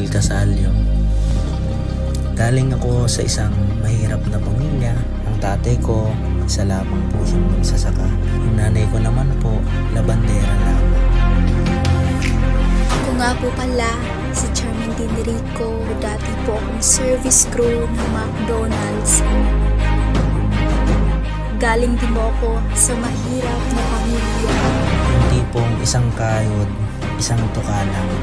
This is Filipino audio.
Rodel Casalio. Galing ako sa isang mahirap na pamilya. Ang tatay ko, isa lamang po siyang magsasaka. Yung nanay ko naman po, labandera lang. Ako nga po pala, si Charmaine Dinerico. Dati po akong service crew ng McDonald's. Galing din mo ako sa mahirap na pamilya. Yung tipong isang kayod, isang tukalang,